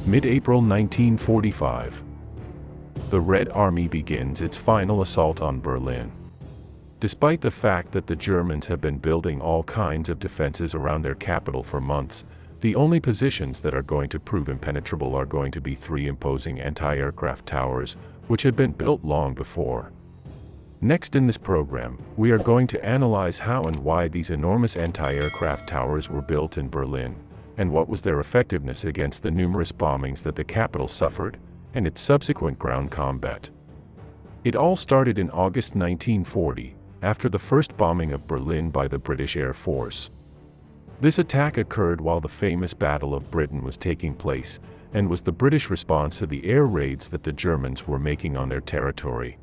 Mid-April 1945. The Red Army begins its final assault on Berlin. Despite the fact that the Germans have been building all kinds of defenses around their capital for months, the only positions that are going to prove impenetrable are going to be three imposing anti-aircraft towers, which had been built long before. Next in this program, we are going to analyze how and why these enormous anti-aircraft towers were built in Berlin, and what was their effectiveness against the numerous bombings that the capital suffered, and its subsequent ground combat. It all started in August 1940, after the first bombing of Berlin by the British Air Force. This attack occurred while the famous Battle of Britain was taking place, and was the British response to the air raids that the Germans were making on their territory.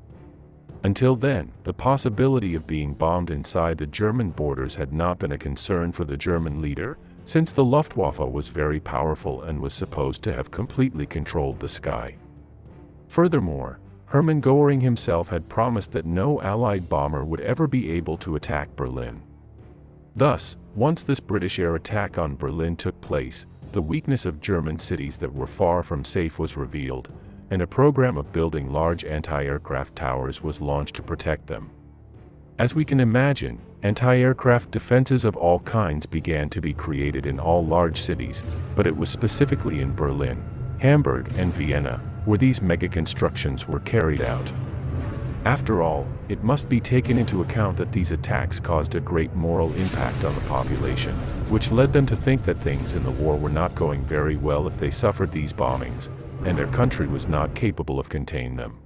Until then, the possibility of being bombed inside the German borders had not been a concern for the German leader, since the Luftwaffe was very powerful and was supposed to have completely controlled the sky. Furthermore, Hermann Göring himself had promised that no Allied bomber would ever be able to attack Berlin. Thus, once this British air attack on Berlin took place, the weakness of German cities that were far from safe was revealed, and a program of building large anti-aircraft towers was launched to protect them. As we can imagine, anti-aircraft defenses of all kinds began to be created in all large cities, but it was specifically in Berlin, Hamburg, and Vienna, where these mega-constructions were carried out. After all, it must be taken into account that these attacks caused a great moral impact on the population, which led them to think that things in the war were not going very well if they suffered these bombings, and their country was not capable of containing them.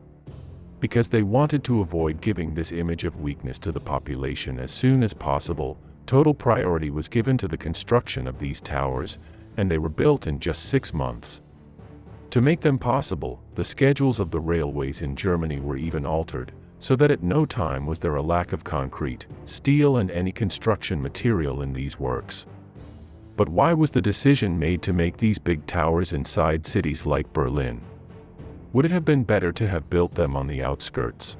Because they wanted to avoid giving this image of weakness to the population as soon as possible, total priority was given to the construction of these towers, and they were built in just 6 months. To make them possible, the schedules of the railways in Germany were even altered, so that at no time was there a lack of concrete, steel, and any construction material in these works. But why was the decision made to make these big towers inside cities like Berlin? Would it have been better to have built them on the outskirts?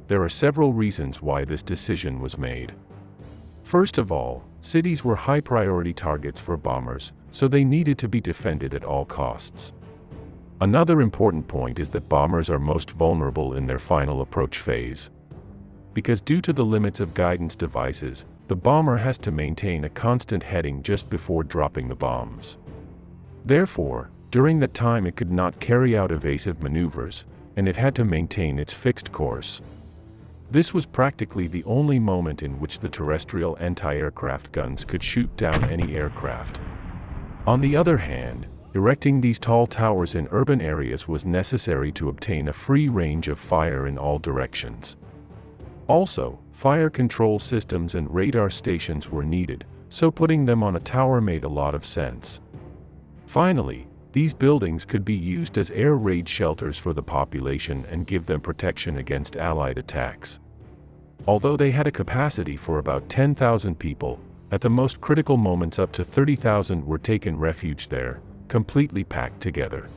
There are several reasons why this decision was made. First of all, cities were high-priority targets for bombers, so they needed to be defended at all costs. Another important point is that bombers are most vulnerable in their final approach phase. Because due to the limits of guidance devices, the bomber has to maintain a constant heading just before dropping the bombs. Therefore, during that time it could not carry out evasive maneuvers, and it had to maintain its fixed course. This was practically the only moment in which the terrestrial anti-aircraft guns could shoot down any aircraft. On the other hand, erecting these tall towers in urban areas was necessary to obtain a free range of fire in all directions. Also, fire control systems and radar stations were needed, so putting them on a tower made a lot of sense. Finally, these buildings could be used as air raid shelters for the population and give them protection against Allied attacks. Although they had a capacity for about 10,000 people, at the most critical moments up to 30,000 were taken refuge there, completely packed together.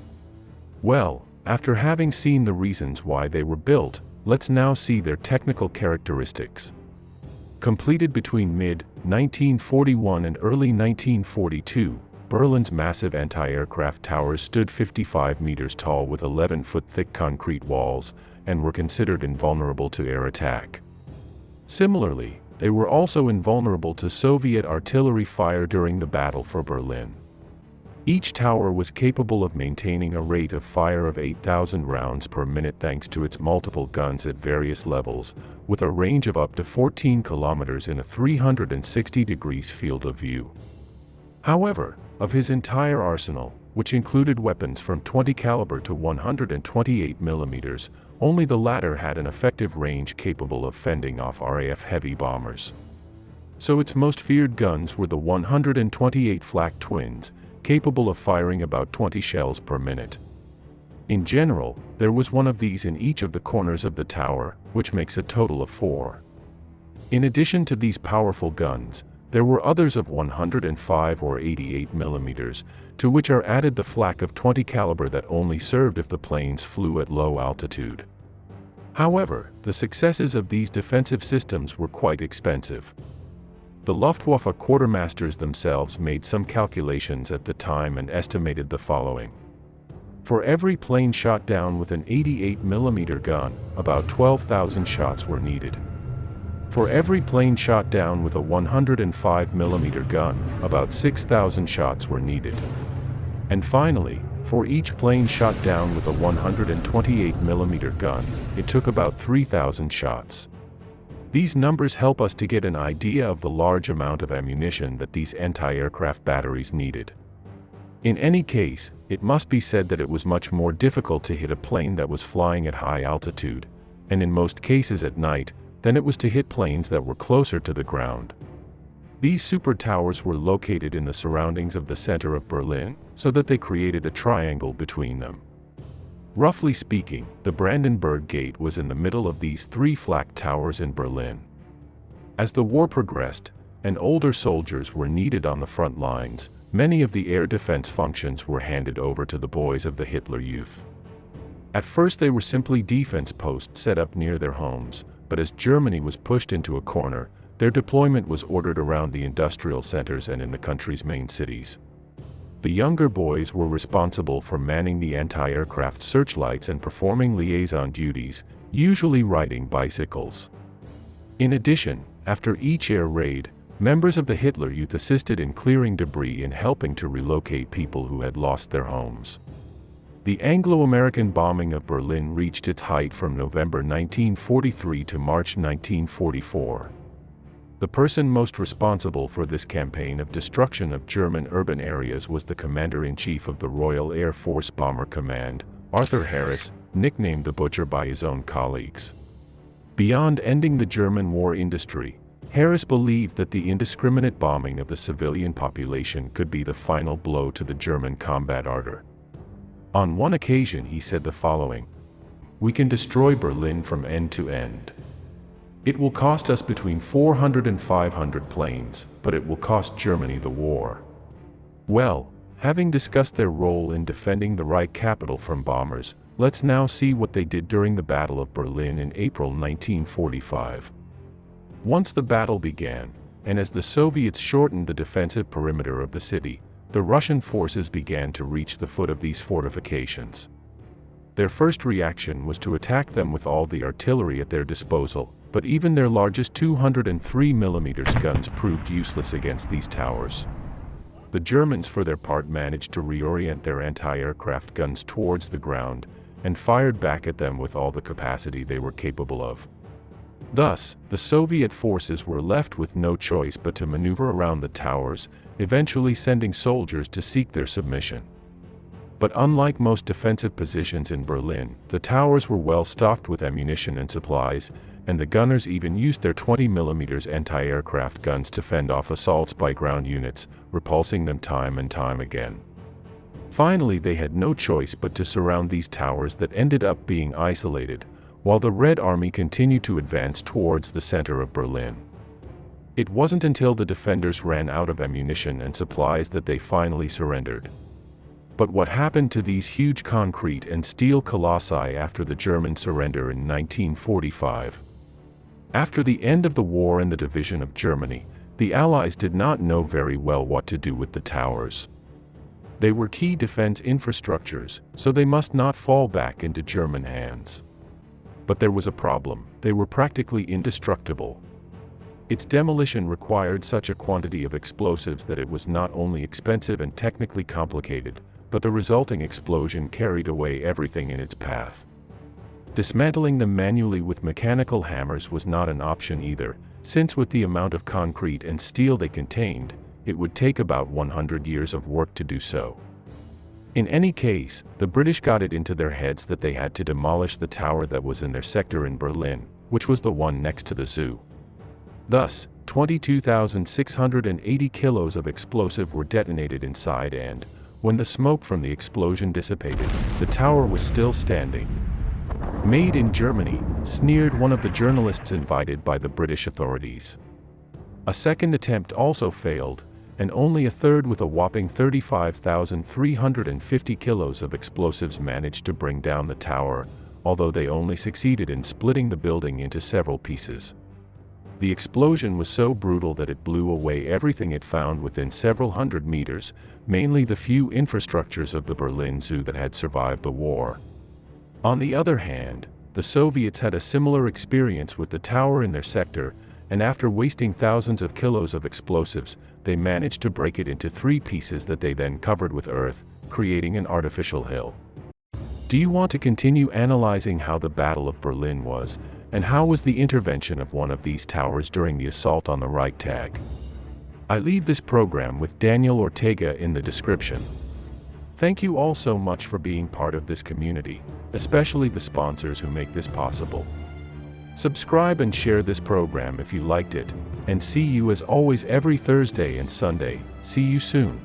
Well, after having seen the reasons why they were built, let's now see their technical characteristics. Completed between mid-1941 and early 1942, Berlin's massive anti-aircraft towers stood 55 meters tall with 11-foot thick concrete walls, and were considered invulnerable to air attack. Similarly, they were also invulnerable to Soviet artillery fire during the Battle for Berlin. Each tower was capable of maintaining a rate of fire of 8,000 rounds per minute thanks to its multiple guns at various levels, with a range of up to 14 kilometers in a 360 degrees field of view. However, of his entire arsenal, which included weapons from 20 caliber to 128 millimeters, only the latter had an effective range capable of fending off RAF heavy bombers. So its most feared guns were the 128 flak twins, capable of firing about 20 shells per minute. In general, there was one of these in each of the corners of the tower, which makes a total of 4. In addition to these powerful guns, there were others of 105 or 88 millimeters, to which are added the flak of 20 caliber that only served if the planes flew at low altitude. However, the successes of these defensive systems were quite expensive. The Luftwaffe quartermasters themselves made some calculations at the time and estimated the following. For every plane shot down with an 88mm gun, about 12,000 shots were needed. For every plane shot down with a 105mm gun, about 6,000 shots were needed. And finally, for each plane shot down with a 128mm gun, it took about 3,000 shots. These numbers help us to get an idea of the large amount of ammunition that these anti-aircraft batteries needed. In any case, it must be said that it was much more difficult to hit a plane that was flying at high altitude, and in most cases at night, than it was to hit planes that were closer to the ground. These super towers were located in the surroundings of the center of Berlin, so that they created a triangle between them. Roughly speaking, the Brandenburg Gate was in the middle of these three flak towers in Berlin. As the war progressed, and older soldiers were needed on the front lines, many of the air defense functions were handed over to the boys of the Hitler Youth. At first they were simply defense posts set up near their homes, but as Germany was pushed into a corner, their deployment was ordered around the industrial centers and in the country's main cities. The younger boys were responsible for manning the anti-aircraft searchlights and performing liaison duties, usually riding bicycles. In addition, after each air raid, members of the Hitler Youth assisted in clearing debris and helping to relocate people who had lost their homes. The Anglo-American bombing of Berlin reached its height from November 1943 to March 1944. The person most responsible for this campaign of destruction of German urban areas was the Commander-in-Chief of the Royal Air Force Bomber Command, Arthur Harris, nicknamed the Butcher by his own colleagues. Beyond ending the German war industry, Harris believed that the indiscriminate bombing of the civilian population could be the final blow to the German combat ardor. On one occasion he said the following: "We can destroy Berlin from end to end. It will cost us between 400 and 500 planes, but it will cost Germany the war." Well, having discussed their role in defending the Reich capital from bombers, let's now see what they did during the Battle of Berlin in April 1945. Once the battle began, and as the Soviets shortened the defensive perimeter of the city, the Russian forces began to reach the foot of these fortifications. Their first reaction was to attack them with all the artillery at their disposal, but even their largest 203mm guns proved useless against these towers. The Germans for their part managed to reorient their anti-aircraft guns towards the ground, and fired back at them with all the capacity they were capable of. Thus, the Soviet forces were left with no choice but to maneuver around the towers, eventually sending soldiers to seek their submission. But unlike most defensive positions in Berlin, the towers were well stocked with ammunition and supplies, and the gunners even used their 20mm anti-aircraft guns to fend off assaults by ground units, repulsing them time and time again. Finally, they had no choice but to surround these towers that ended up being isolated, while the Red Army continued to advance towards the center of Berlin. It wasn't until the defenders ran out of ammunition and supplies that they finally surrendered. But what happened to these huge concrete and steel colossi after the German surrender in 1945? After the end of the war and the division of Germany, the Allies did not know very well what to do with the towers. They were key defense infrastructures, so they must not fall back into German hands. But there was a problem: they were practically indestructible. Its demolition required such a quantity of explosives that it was not only expensive and technically complicated, but the resulting explosion carried away everything in its path. Dismantling them manually with mechanical hammers was not an option either, since with the amount of concrete and steel they contained, it would take about 100 years of work to do so. In any case, the British got it into their heads that they had to demolish the tower that was in their sector in Berlin, which was the one next to the zoo. Thus, 22,680 kilos of explosive were detonated inside, and, when the smoke from the explosion dissipated, the tower was still standing. "Made in Germany," sneered one of the journalists invited by the British authorities. A second attempt also failed, and only a third with a whopping 35,350 kilos of explosives managed to bring down the tower, although they only succeeded in splitting the building into several pieces. The explosion was so brutal that it blew away everything it found within several hundred meters, mainly the few infrastructures of the Berlin Zoo that had survived the war. On the other hand, the Soviets had a similar experience with the tower in their sector, and after wasting thousands of kilos of explosives, they managed to break it into 3 pieces that they then covered with earth, creating an artificial hill. Do you want to continue analyzing how the Battle of Berlin was, and how was the intervention of one of these towers during the assault on the Reichstag? I leave this program with Daniel Ortega in the description. Thank you all so much for being part of this community, especially the sponsors who make this possible. Subscribe and share this program if you liked it, and see you as always every Thursday and Sunday. See you soon.